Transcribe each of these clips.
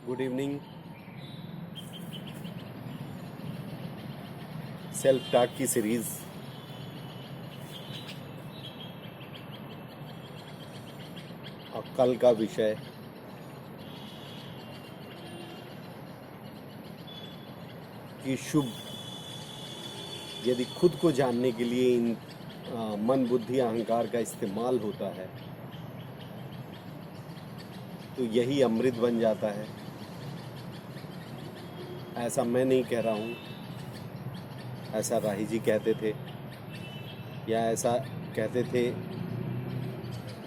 Good evening. Self talk की series और कल का विषय कि शुभ, यदि खुद को जानने के लिए इन मन बुद्धि अहंकार का इस्तेमाल होता है तो यही अमृत बन जाता है। ऐसा मैं नहीं कह रहा हूँ, ऐसा राही जी कहते थे, या ऐसा कहते थे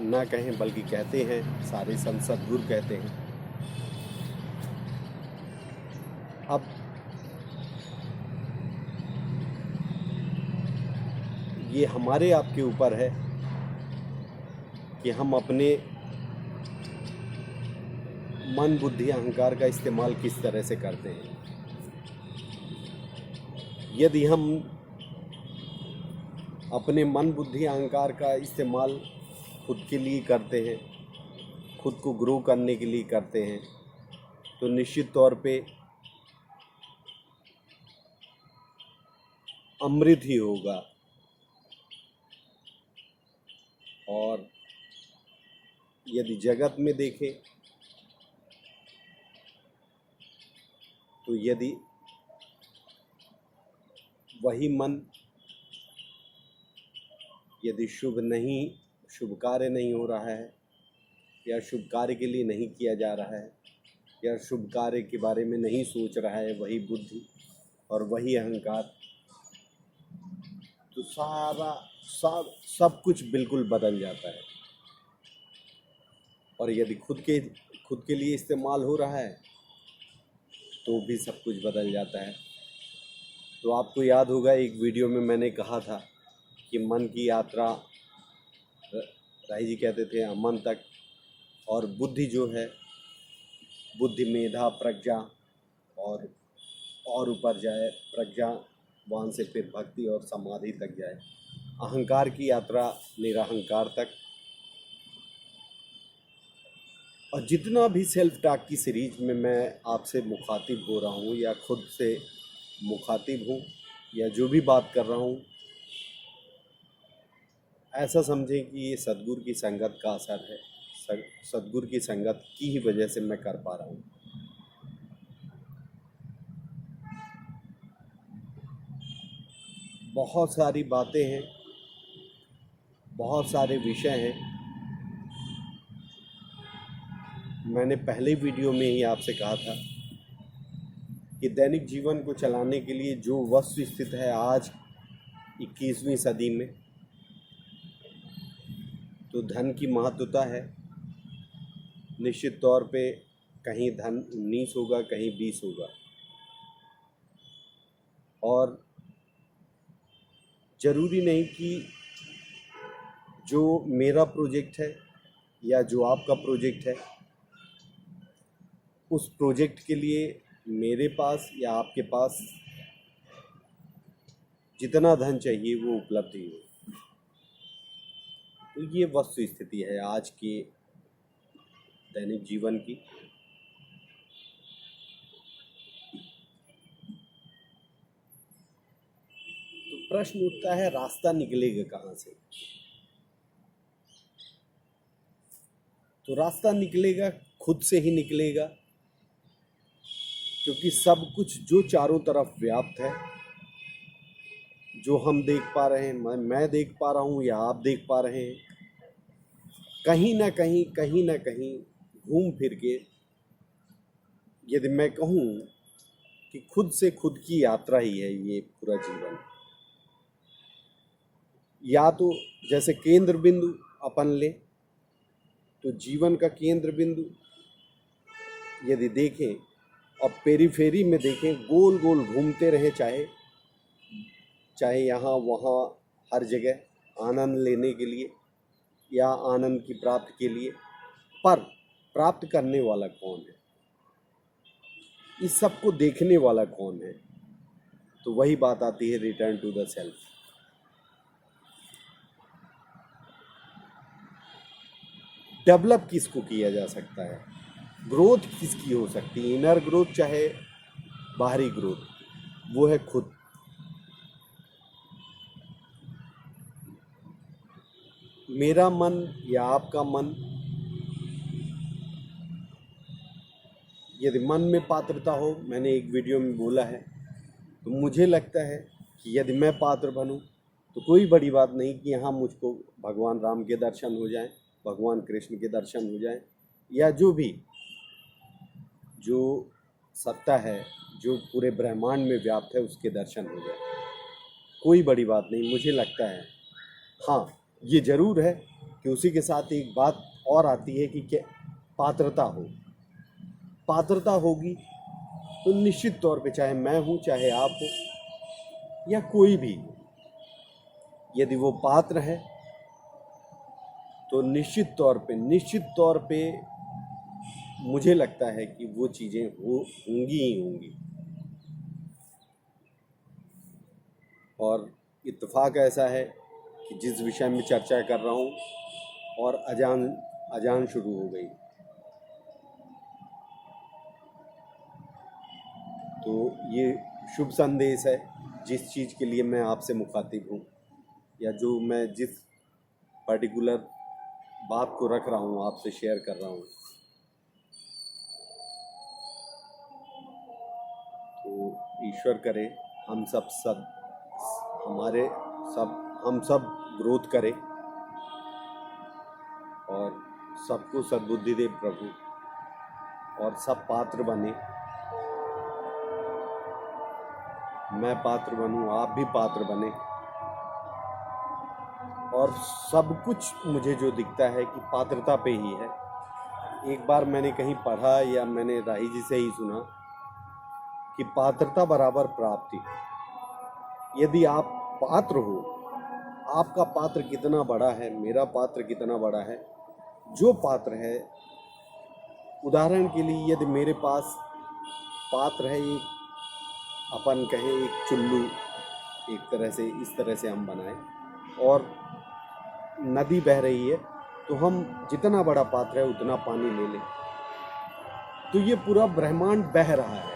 ना कहें बल्कि कहते हैं, सारे संत सद्गुरु कहते हैं। अब ये हमारे आपके ऊपर है कि हम अपने मन बुद्धि अहंकार का इस्तेमाल किस तरह से करते हैं। यदि हम अपने मन बुद्धि अहंकार का इस्तेमाल खुद के लिए करते हैं, खुद को ग्रो करने के लिए करते हैं, तो निश्चित तौर पे अमृत ही होगा। और यदि जगत में देखें तो यदि वही मन यदि शुभ कार्य नहीं हो रहा है, या शुभ कार्य के लिए नहीं किया जा रहा है, या शुभ कार्य के बारे में नहीं सोच रहा है वही बुद्धि और वही अहंकार, तो सब कुछ बिल्कुल बदल जाता है। और यदि खुद के लिए इस्तेमाल हो रहा है तो भी सब कुछ बदल जाता है। तो आपको याद होगा, एक वीडियो में मैंने कहा था कि मन की यात्रा, राही जी कहते थे, अमन तक, और बुद्धि जो है, बुद्धि मेधा प्रज्ञा और ऊपर जाए, प्रज्ञा वहाँ से फिर भक्ति और समाधि तक जाए, अहंकार की यात्रा निरहंकार तक। और जितना भी सेल्फ टॉक की सीरीज में मैं आपसे मुखातिब हो रहा हूँ, या खुद से मुखातिब हूँ, या जो भी बात कर रहा हूँ, ऐसा समझें कि ये सद्गुरु की संगत का असर है। सद्गुरु की संगत की ही वजह से मैं कर पा रहा हूँ। बहुत सारी बातें हैं, बहुत सारे विषय हैं। मैंने पहले वीडियो में ही आपसे कहा था कि दैनिक जीवन को चलाने के लिए जो वस्तु स्थित है आज 21वीं सदी में, तो धन की महत्वता है। निश्चित तौर पे कहीं धन 19 होगा, कहीं 20 होगा। और ज़रूरी नहीं कि जो मेरा प्रोजेक्ट है या जो आपका प्रोजेक्ट है, उस प्रोजेक्ट के लिए मेरे पास या आपके पास जितना धन चाहिए वो उपलब्ध ही हो। तो ये वस्तु स्थिति है आज के दैनिक जीवन की। तो प्रश्न उठता है, रास्ता निकलेगा कहाँ से? तो रास्ता निकलेगा, खुद से ही निकलेगा, क्योंकि सब कुछ जो चारों तरफ व्याप्त है, जो हम देख पा रहे हैं, मैं देख पा रहा हूँ या आप देख पा रहे हैं, कहीं ना कहीं घूम फिर के, यदि मैं कहूँ कि खुद से खुद की यात्रा ही है ये पूरा जीवन। या तो जैसे केंद्र बिंदु अपन ले, तो जीवन का केंद्र बिंदु यदि देखें और पेरीफेरी में देखें, गोल गोल घूमते रहें, चाहे यहाँ वहाँ हर जगह आनंद लेने के लिए या आनंद की प्राप्ति के लिए, पर प्राप्त करने वाला कौन है? इस सब को देखने वाला कौन है? तो वही बात आती है, return to the self. Develop किसको किया जा सकता है? ग्रोथ किसकी हो सकती है, इनर ग्रोथ चाहे बाहरी ग्रोथ, वो है खुद। मेरा मन या आपका मन, यदि मन में पात्रता हो, मैंने एक वीडियो में बोला है, तो मुझे लगता है कि यदि मैं पात्र बनूं तो कोई बड़ी बात नहीं कि यहाँ मुझको भगवान राम के दर्शन हो जाएं, भगवान कृष्ण के दर्शन हो जाएं, या जो सत्ता है जो पूरे ब्रह्मांड में व्याप्त है उसके दर्शन हो जाए, कोई बड़ी बात नहीं मुझे लगता है। हाँ, ये ज़रूर है कि उसी के साथ एक बात और आती है कि क्या पात्रता हो। पात्रता होगी तो निश्चित तौर पे, चाहे मैं हूँ चाहे आप हो या कोई भी, यदि वो पात्र है तो निश्चित तौर पे मुझे लगता है कि वो चीज़ें होंगी ही होंगी। और इत्तेफाक ऐसा है कि जिस विषय में चर्चा कर रहा हूँ और अजान शुरू हो गई, तो ये शुभ संदेश है जिस चीज़ के लिए मैं आपसे मुखातिब हूँ, या जो मैं जिस पर्टिकुलर बात को रख रहा हूँ, आपसे शेयर कर रहा हूँ। तो ईश्वर करे हम सब ग्रोथ करें और सबको सद्बुद्धि दे प्रभु, और सब पात्र बने। मैं पात्र बनूं, आप भी पात्र बने, और सब कुछ मुझे जो दिखता है कि पात्रता पे ही है। एक बार मैंने कहीं पढ़ा या मैंने राही जी से ही सुना कि पात्रता बराबर प्राप्ति। यदि आप पात्र हो, आपका पात्र कितना बड़ा है, मेरा पात्र कितना बड़ा है, जो पात्र है, उदाहरण के लिए यदि मेरे पास पात्र है, एक अपन कहें एक चुल्लू, एक तरह से इस तरह से हम बनाएं, और नदी बह रही है, तो हम जितना बड़ा पात्र है उतना पानी ले लें, तो ये पूरा ब्रह्मांड बह रहा है।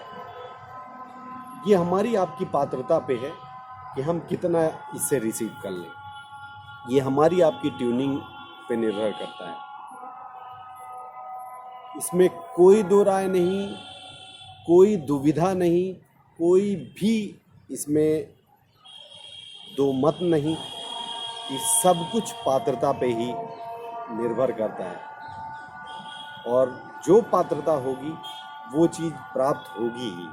ये हमारी आपकी पात्रता पे है कि हम कितना इससे रिसीव कर लें। ये हमारी आपकी ट्यूनिंग पे निर्भर करता है। इसमें कोई दो राय नहीं, कोई दुविधा नहीं, कोई भी इसमें दो मत नहीं, कि सब कुछ पात्रता पे ही निर्भर करता है, और जो पात्रता होगी वो चीज़ प्राप्त होगी ही।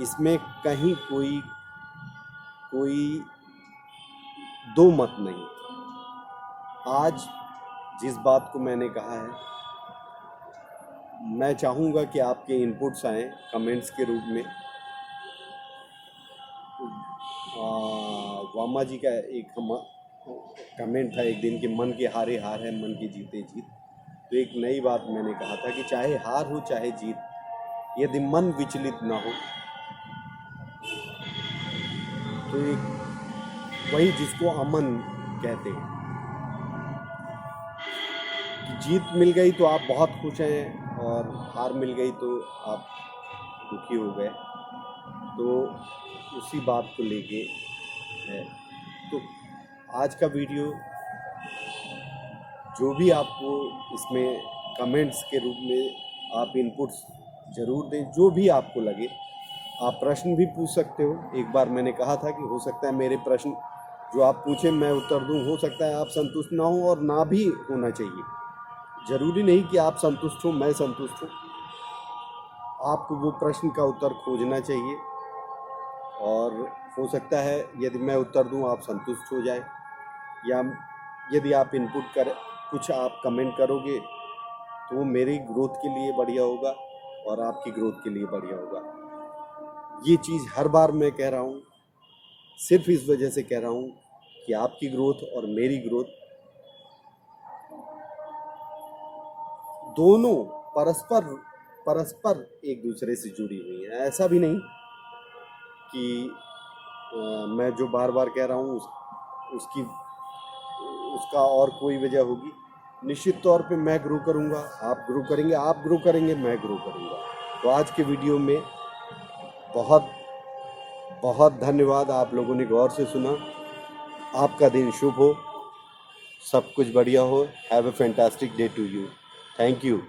इसमें कहीं कोई दो मत नहीं। आज जिस बात को मैंने कहा है, मैं चाहूँगा कि आपके इनपुट्स आएँ कमेंट्स के रूप में। वामा जी का एक कमेंट था एक दिन कि मन के हारे हार है, मन के जीते जीत। तो एक नई बात मैंने कहा था कि चाहे हार हो चाहे जीत, यदि मन विचलित ना हो तो एक वही जिसको अमन कहते हैं, कि जीत मिल गई तो आप बहुत खुश हैं और हार मिल गई तो आप दुखी हो गए। तो उसी बात को लेके है। तो आज का वीडियो, जो भी आपको इसमें कमेंट्स के रूप में आप इनपुट्स ज़रूर दें, जो भी आपको लगे। आप प्रश्न भी पूछ सकते हो। एक बार मैंने कहा था कि हो सकता है मेरे प्रश्न जो आप पूछें मैं उत्तर दूं, हो सकता है आप संतुष्ट ना हो, और ना भी होना चाहिए। ज़रूरी नहीं कि आप संतुष्ट हो, मैं संतुष्ट हूँ। आपको वो प्रश्न का उत्तर खोजना चाहिए, और हो सकता है यदि मैं उत्तर दूं आप संतुष्ट हो जाएं, या यदि आप इनपुट कर कुछ आप कमेंट करोगे तो वो मेरी ग्रोथ के लिए बढ़िया होगा और आपकी ग्रोथ के लिए बढ़िया होगा। ये चीज़ हर बार मैं कह रहा हूँ, सिर्फ इस वजह से कह रहा हूँ कि आपकी ग्रोथ और मेरी ग्रोथ दोनों परस्पर एक दूसरे से जुड़ी हुई हैं। ऐसा भी नहीं कि मैं जो बार बार कह रहा हूँ उसका और कोई वजह होगी। निश्चित तौर पे मैं ग्रो करूँगा, आप ग्रो करेंगे, आप ग्रो करेंगे, मैं ग्रो करूँगा। तो आज के वीडियो में बहुत बहुत धन्यवाद, आप लोगों ने गौर से सुना। आपका दिन शुभ हो, सब कुछ बढ़िया हो। Have a fantastic day to you. Thank you.